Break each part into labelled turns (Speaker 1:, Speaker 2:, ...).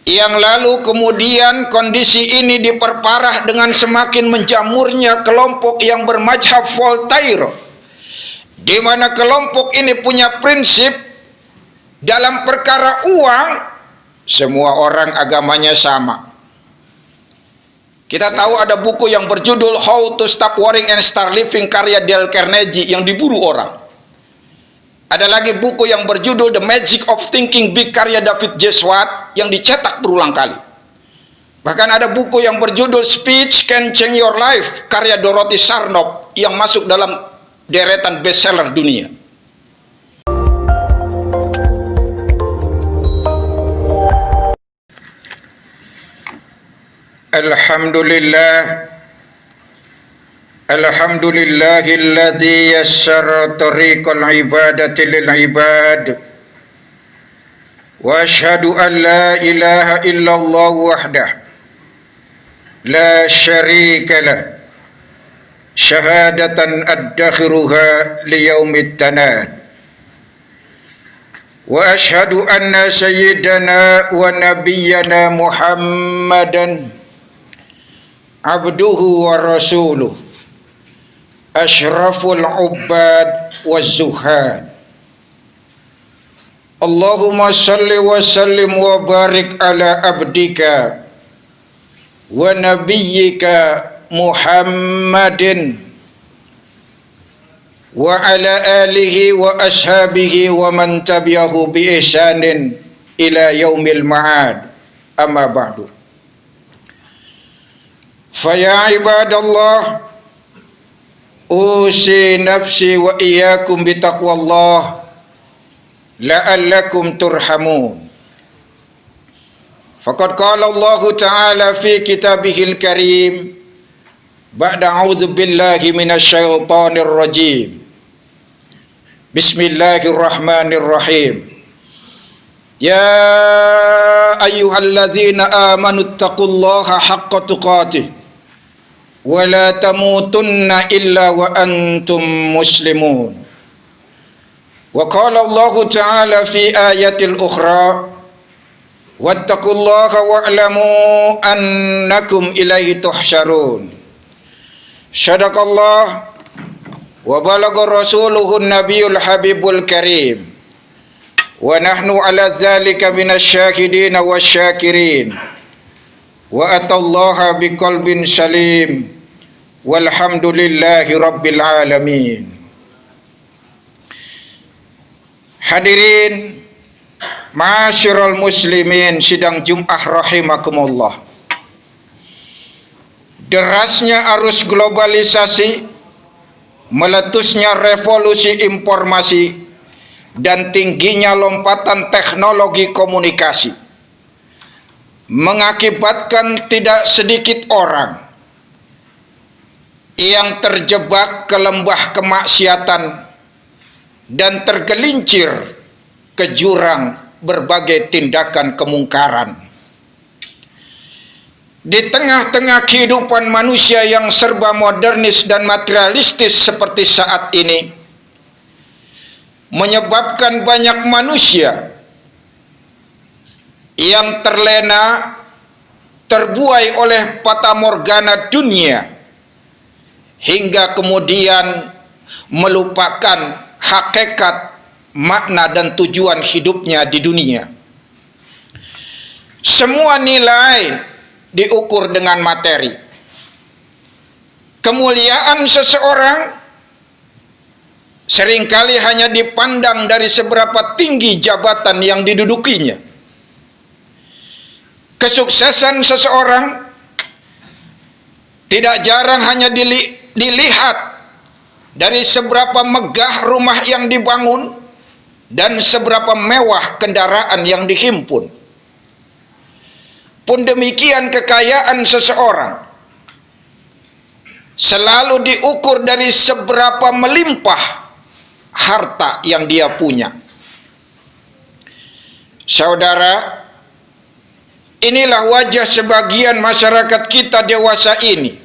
Speaker 1: Yang lalu kemudian kondisi ini diperparah dengan semakin menjamurnya kelompok yang bermadzhab Voltaire, di mana kelompok ini punya prinsip dalam perkara uang, semua orang agamanya sama. Kita tahu ada buku yang berjudul How to Stop Worrying and Start Living karya Dale Carnegie yang diburu orang. Ada lagi buku yang berjudul The Magic of Thinking Big karya David J. Schwartz yang dicetak berulang kali. Bahkan ada buku yang berjudul Speech Can Change Your Life karya Dorothy Sarnoff yang masuk dalam deretan bestseller dunia. Alhamdulillahilladzi yassara tariqal ibadati lil ibad wa asyhadu an la ilaha illallah wahdah la syarika lah syahadatan addakhiruha liyaumit tanad wa asyhadu anna sayyidana wa nabiyyana Muhammadan abduhu wa rasuluh asyraful ubbad wa zuhad. Allahumma salli wa sallim wa barik ala abdika wa nabiyyika Muhammadin wa ala alihi wa ashabihi wa man tabi'ahu bi ihsanin ila yaumil ma'ad. Amma ba'du. Faya ibadallah, usi nafsi wa iyyakum bitaqwallah la'allakum turhamun. Faqad qala Allah Ta'ala fi kitabihil karim ba'da a'udzu billahi minasy syaithanir rajim. Bismillahirrahmanirrahim. Ya ayyuhalladzina amanu taqullaha haqqa tuqatih wa la tamutunna illa wa antum muslimun. Wa qala Allah Ta'ala fi ayatil ukhra wattaqullaha wa'lamu annakum ilaihi tuhsyarun. Sadaqallah wa balagha rasuluhun nabiyul habibul karim wa nahnu ala dzalika minasyahidin wasyakirin wa atallaha biqalbin salim walhamdulillahi rabbil alamin. Hadirin ma'asyiral muslimin sidang Jumat rahimakumullah. Derasnya arus globalisasi, meletusnya revolusi informasi, dan tingginya lompatan teknologi komunikasi mengakibatkan tidak sedikit orang yang terjebak ke lembah kemaksiatan dan tergelincir ke jurang berbagai tindakan kemungkaran. Di tengah-tengah kehidupan manusia yang serba modernis dan materialistis seperti saat ini, menyebabkan banyak manusia yang terlena, terbuai oleh fatamorgana dunia, hingga kemudian melupakan hakikat, makna dan tujuan hidupnya di dunia. Semua nilai diukur dengan materi. Kemuliaan seseorang seringkali hanya dipandang dari seberapa tinggi jabatan yang didudukinya. Kesuksesan seseorang tidak jarang hanya dilihat dari seberapa megah rumah yang dibangun dan seberapa mewah kendaraan yang dihimpun. Pun demikian kekayaan seseorang selalu diukur dari seberapa melimpah harta yang dia punya. Saudara, inilah wajah sebagian masyarakat kita dewasa ini,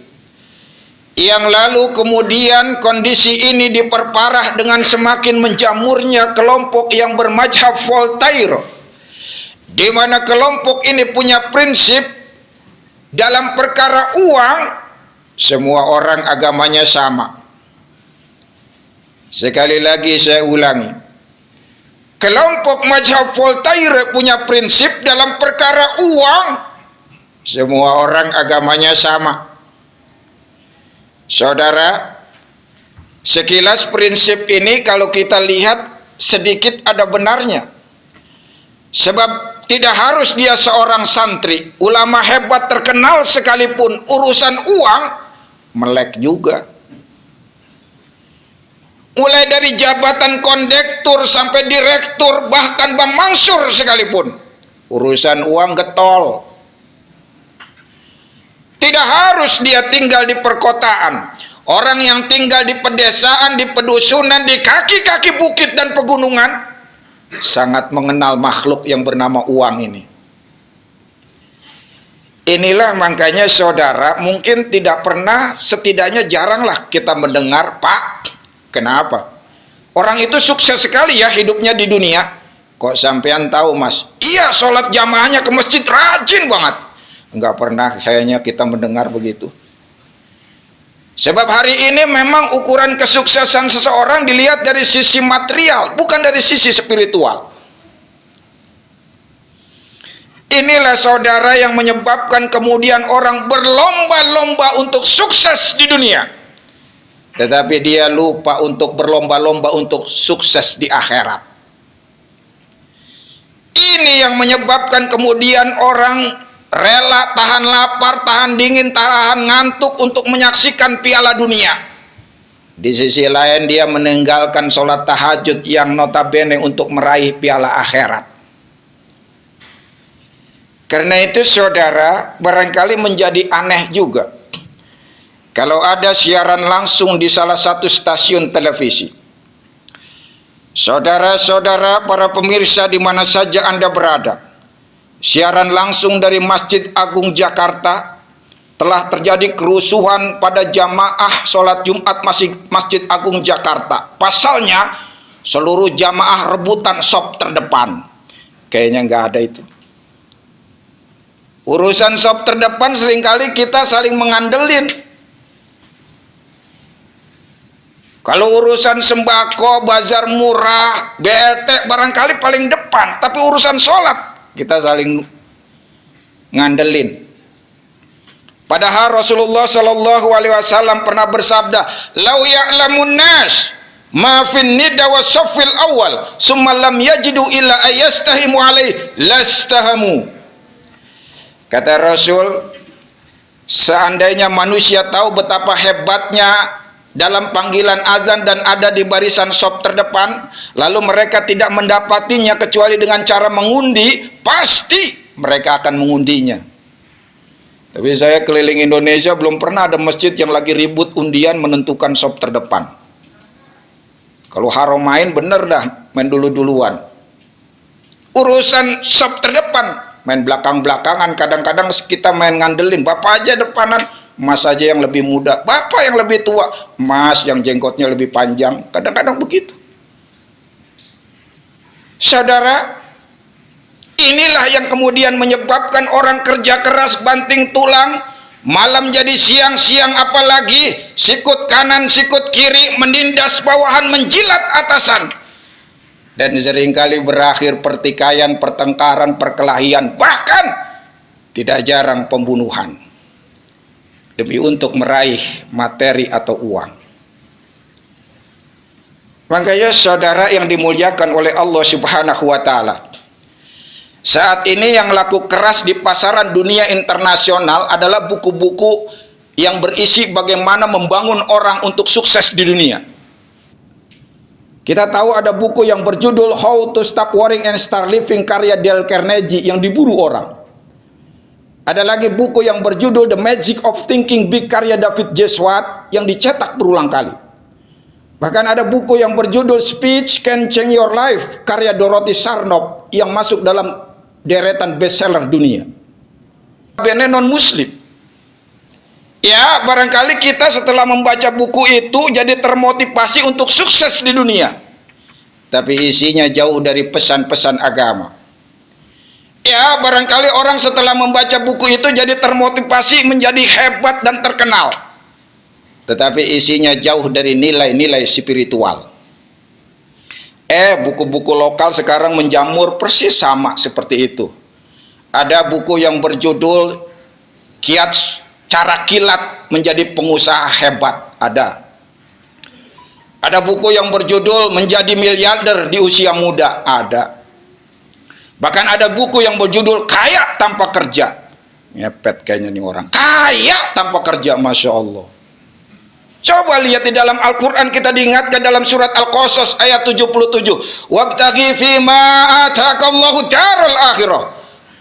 Speaker 1: yang lalu kemudian kondisi ini diperparah dengan semakin menjamurnya kelompok yang bermadzhab Voltaire, di mana kelompok ini punya prinsip dalam perkara uang, semua orang agamanya sama. Sekali lagi saya ulangi, kelompok mazhab Voltaire punya prinsip dalam perkara uang, semua orang agamanya sama. Saudara, sekilas prinsip ini kalau kita lihat sedikit ada benarnya. Sebab tidak harus dia seorang santri, ulama hebat terkenal sekalipun, urusan uang melek juga. Mulai dari jabatan kondektur sampai direktur, bahkan Bang Mansur sekalipun, urusan uang getol. Tidak harus dia tinggal di perkotaan. Orang yang tinggal di pedesaan, di pedusunan, di kaki-kaki bukit dan pegunungan sangat mengenal makhluk yang bernama uang ini. Inilah makanya saudara, mungkin tidak pernah, setidaknya jaranglah kita mendengar, Pak, kenapa? Orang itu sukses sekali ya hidupnya di dunia. Kok sampean tahu, Mas? Iya, sholat jamaahnya ke masjid rajin banget. Enggak pernah kayaknya kita mendengar begitu. Sebab hari ini memang ukuran kesuksesan seseorang dilihat dari sisi material, bukan dari sisi spiritual. Inilah saudara yang menyebabkan kemudian orang berlomba-lomba untuk sukses di dunia, tetapi dia lupa untuk berlomba-lomba untuk sukses di akhirat. Ini yang menyebabkan kemudian orang rela tahan lapar, tahan dingin, tahan ngantuk untuk menyaksikan piala dunia. Di sisi lain dia meninggalkan sholat tahajud yang notabene untuk meraih piala akhirat. Karena itu saudara, barangkali menjadi aneh juga kalau ada siaran langsung di salah satu stasiun televisi. Saudara-saudara, para pemirsa di mana saja Anda berada, siaran langsung dari Masjid Agung Jakarta, telah terjadi kerusuhan pada jamaah sholat Jumat Masjid Agung Jakarta. Pasalnya, seluruh jamaah rebutan sop terdepan. Kayaknya nggak ada itu. Urusan sop terdepan seringkali kita saling mengandelin. Kalau urusan sembako, bazar murah, BLT barangkali paling depan. Tapi urusan sholat kita saling ngandelin. Padahal Rasulullah Shallallahu Alaihi Wasallam pernah bersabda, "Lau ya'lamun nas ma fin nida wa safil awal, summa lam yajidu illa ayastahimu alaih lastahamu." Kata Rasul, seandainya manusia tahu betapa hebatnya dalam panggilan azan dan ada di barisan sop terdepan, lalu mereka tidak mendapatinya kecuali dengan cara mengundi, pasti mereka akan mengundinya. Tapi saya keliling Indonesia belum pernah ada masjid yang lagi ribut undian menentukan sop terdepan. Kalau haram main bener dah, main dulu-duluan. Urusan sop terdepan, main belakang-belakangan, kadang-kadang kita main ngandelin, bapak aja depanan, mas aja yang lebih muda, bapak yang lebih tua, mas yang jenggotnya lebih panjang, kadang-kadang begitu. Saudara, inilah yang kemudian menyebabkan orang kerja keras banting tulang, malam jadi siang, siang apalagi, sikut kanan, sikut kiri, menindas bawahan, menjilat atasan. Dan seringkali berakhir pertikaian, pertengkaran, perkelahian, bahkan tidak jarang pembunuhan demi untuk meraih materi atau uang. Makanya saudara yang dimuliakan oleh Allah Subhanahu wa Ta'ala, saat ini yang laku keras di pasaran dunia internasional adalah buku-buku yang berisi bagaimana membangun orang untuk sukses di dunia. Kita tahu ada buku yang berjudul How to Stop Worrying and Start Living karya Dale Carnegie yang diburu orang. Ada lagi buku yang berjudul The Magic of Thinking Big karya David J. Schwartz yang dicetak berulang kali. Bahkan ada buku yang berjudul Speech Can Change Your Life karya Dorothy Sarnoff yang masuk dalam deretan bestseller dunia. Bene non-muslim. Ya, barangkali kita setelah membaca buku itu jadi termotivasi untuk sukses di dunia. Tapi isinya jauh dari pesan-pesan agama. Ya, barangkali orang setelah membaca buku itu jadi termotivasi menjadi hebat dan terkenal. Tetapi isinya jauh dari nilai-nilai spiritual. Buku-buku lokal sekarang menjamur persis sama seperti itu. Ada buku yang berjudul Kiat Cara Kilat Menjadi Pengusaha Hebat. Ada buku yang berjudul Menjadi Miliarder di Usia Muda. Ada. Bahkan ada buku yang berjudul Kaya Tanpa Kerja. Ngepet kayaknya nih orang. Kaya tanpa kerja, Masya Allah. Coba lihat di dalam Al-Quran, kita diingatkan dalam surat Al-Qasas ayat 77. Wabtaghi fima atakallahu daral akhirah.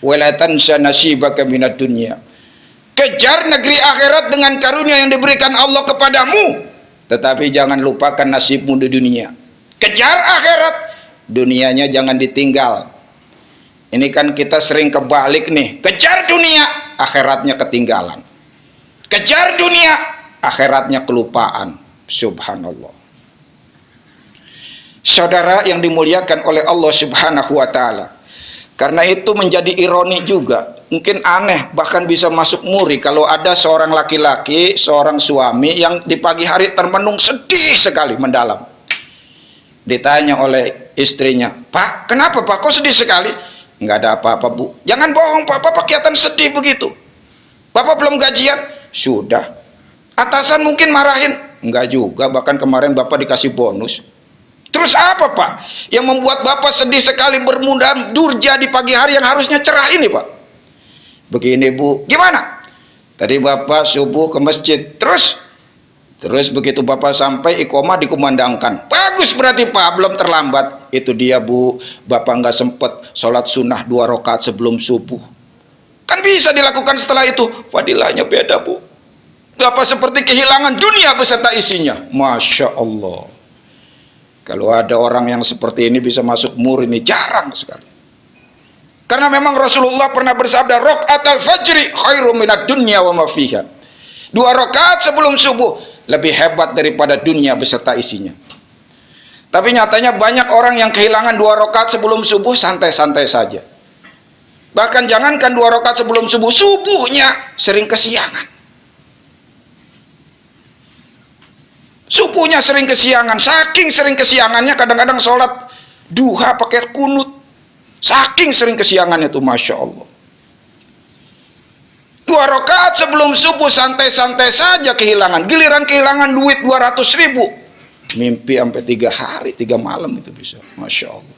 Speaker 1: Wala tansa nasibaka minad dunya. Kejar negeri akhirat dengan karunia yang diberikan Allah kepadamu. Tetapi jangan lupakan nasibmu di dunia. Kejar akhirat, dunianya jangan ditinggal. Ini kan kita sering kebalik nih. Kejar dunia, akhiratnya ketinggalan. Kejar dunia, akhiratnya kelupaan. Subhanallah. Saudara yang dimuliakan oleh Allah Subhanahu wa ta'ala. Karena itu menjadi ironi juga. Mungkin aneh, bahkan bisa masuk muri kalau ada seorang laki-laki, seorang suami yang di pagi hari termenung sedih sekali mendalam. Ditanya oleh istrinya, "Pak, kenapa Pak? Kok sedih sekali?" "Nggak ada apa-apa, Bu." "Jangan bohong, Pak. Bapak kelihatan sedih begitu. Bapak belum gajian?" "Sudah." "Atasan mungkin marahin?" "Enggak juga, bahkan kemarin Bapak dikasih bonus." "Terus apa, Pak, yang membuat Bapak sedih sekali bermudah durja di pagi hari yang harusnya cerah ini, Pak?" "Begini, Bu." "Gimana?" "Tadi Bapak subuh ke masjid. Terus begitu Bapak sampai, iqomah dikumandangkan." "Bagus berarti, Pak, belum terlambat." "Itu dia, Bu, Bapak nggak sempet sholat sunnah 2 rakaat sebelum subuh." "Kan bisa dilakukan setelah itu." "Fadilahnya beda, Bu. Bapak seperti kehilangan dunia beserta isinya." Masya Allah. Kalau ada orang yang seperti ini bisa masuk mur, ini jarang sekali. Karena memang Rasulullah pernah bersabda, "Raqatul fajri khairum minad dunya wa ma fiha." 2 rakaat sebelum subuh lebih hebat daripada dunia beserta isinya. Tapi nyatanya banyak orang yang kehilangan 2 rakaat sebelum subuh santai-santai saja. Bahkan jangankan 2 rakaat sebelum subuh, subuhnya sering kesiangan. Subuhnya sering kesiangan. Saking sering kesiangannya, kadang-kadang sholat duha pakai kunut. Saking sering kesiangannya tuh, Masya Allah. 2 rakaat sebelum subuh santai-santai saja kehilangan. Giliran kehilangan duit 200.000, mimpi sampai 3 hari 3 malam itu bisa. Masya Allah.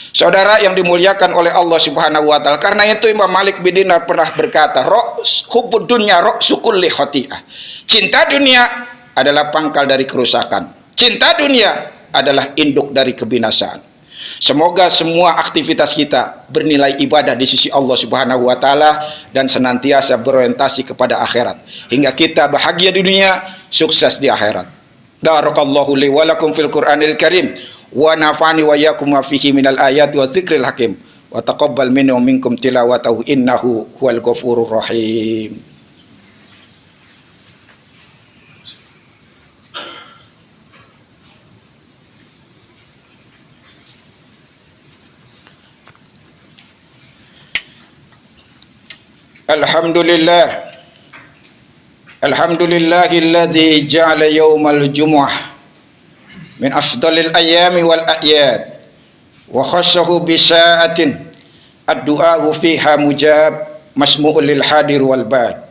Speaker 1: Saudara yang dimuliakan oleh Allah Subhanahu wa ta'ala. Karena itu Imam Malik bin Dinar pernah berkata, "Hubbud dunya ra'su kulli khati'ah." Cinta dunia adalah pangkal dari kerusakan. Cinta dunia adalah induk dari kebinasaan. Semoga semua aktivitas kita bernilai ibadah di sisi Allah Subhanahu wa ta'ala dan senantiasa berorientasi kepada akhirat, hingga kita bahagia di dunia, sukses di akhirat. Barakallahu li wa lakum fil Qur'anil Karim wa nafa'ani wa iyyakum ma fihi minal ayati wa dzikril hakim wa taqabbal minni wa minkum tilawatahu innahu huwal ghafurur rahim. Alhamdulillahilladzi ja'ala yaumal jumu'ah min afdalil ayami wal a'yad wa khassahu bi sa'atin ad-du'a'u fiha mujab masmu'ul lil hadir wal bad.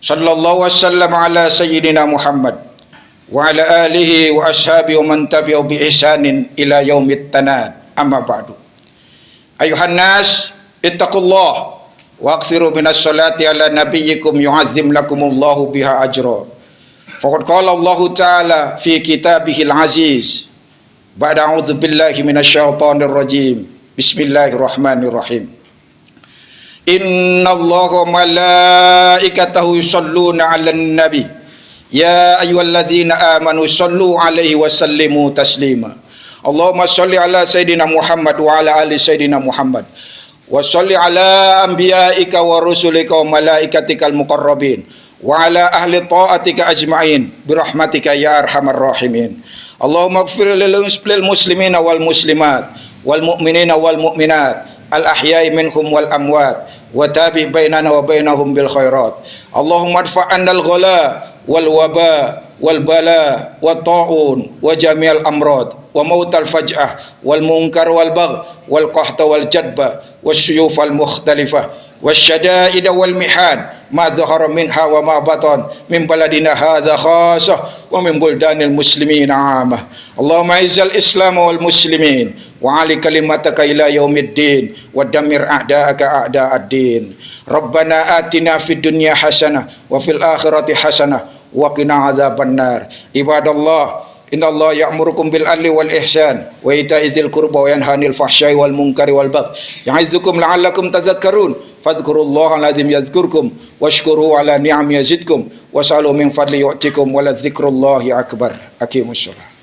Speaker 1: Sallallahu wasallam ala sayyidina Muhammad wa ala alihi wa ashabihi wa man tabi'u bi ihsanin ila yaumit tanad. Amma ba'du. Ayuhan nas, ittaqullah wa akthiru minas salati ala nabiyyikum yu'azzim lakumullahu biha ajra. Faqad qala Allah ta'ala fi kitabihil aziz ba'da a'udzu billahi minasyaitonir rajim. Bismillahirrahmanirrahim. Innallaha wa malaikatahu yusholluna 'alan nabi ya ayyuhalladzina amanu shollu 'alaihi wa sallimu taslima. Allahumma sholli ala sayidina Muhammad wa ala ali sayidina Muhammad wa sholli ala anbiya'ika wa rusulika wa malaikatikal muqarrabin wa ala ahli ta'atika ajma'in birahmatika ya arhamar rahimin. Allahumma ighfir lil muslimina wal muslimat wal mu'minina wal mu'minat al-ahya'i minhum wal amwat wa tabi bainana wa bainahum bil khairat. Allahumma adfa' 'anna al-ghala wal waba wal bala wa ta'un wa jami'al amrad wa mautal faj'ah wal munkar wal bagh wal qahta wal jadba wasyuyuf al mukhtalifah wasyada'id wal mihan ma dhahara minha wa ma batan min baladina hadha khasah wa min buldanil muslimin 'amah. Allahumma izzal islam wal muslimin wa 'ali kalimataka ila yaumiddin wa dammir a'da'aka a'da'ad-din. Rabbana atina fid dunya hasanah wa fil akhirati hasanah wa qina adzabannar. Ibadallah, innallaha ya'murukum bil adli wal ihsan wa ita'i dzil qurba wa yanha 'anil fahsya'i wal munkari wal baghi ya'izukum la'allakum tadhakkarun. Fadhkurullaha al-'azim yadhkurkum washkuruhu 'ala ni'ami yazidkum was'alu min fadli yu'tikum wa la dzikrullahi akbar. Aqimussalah.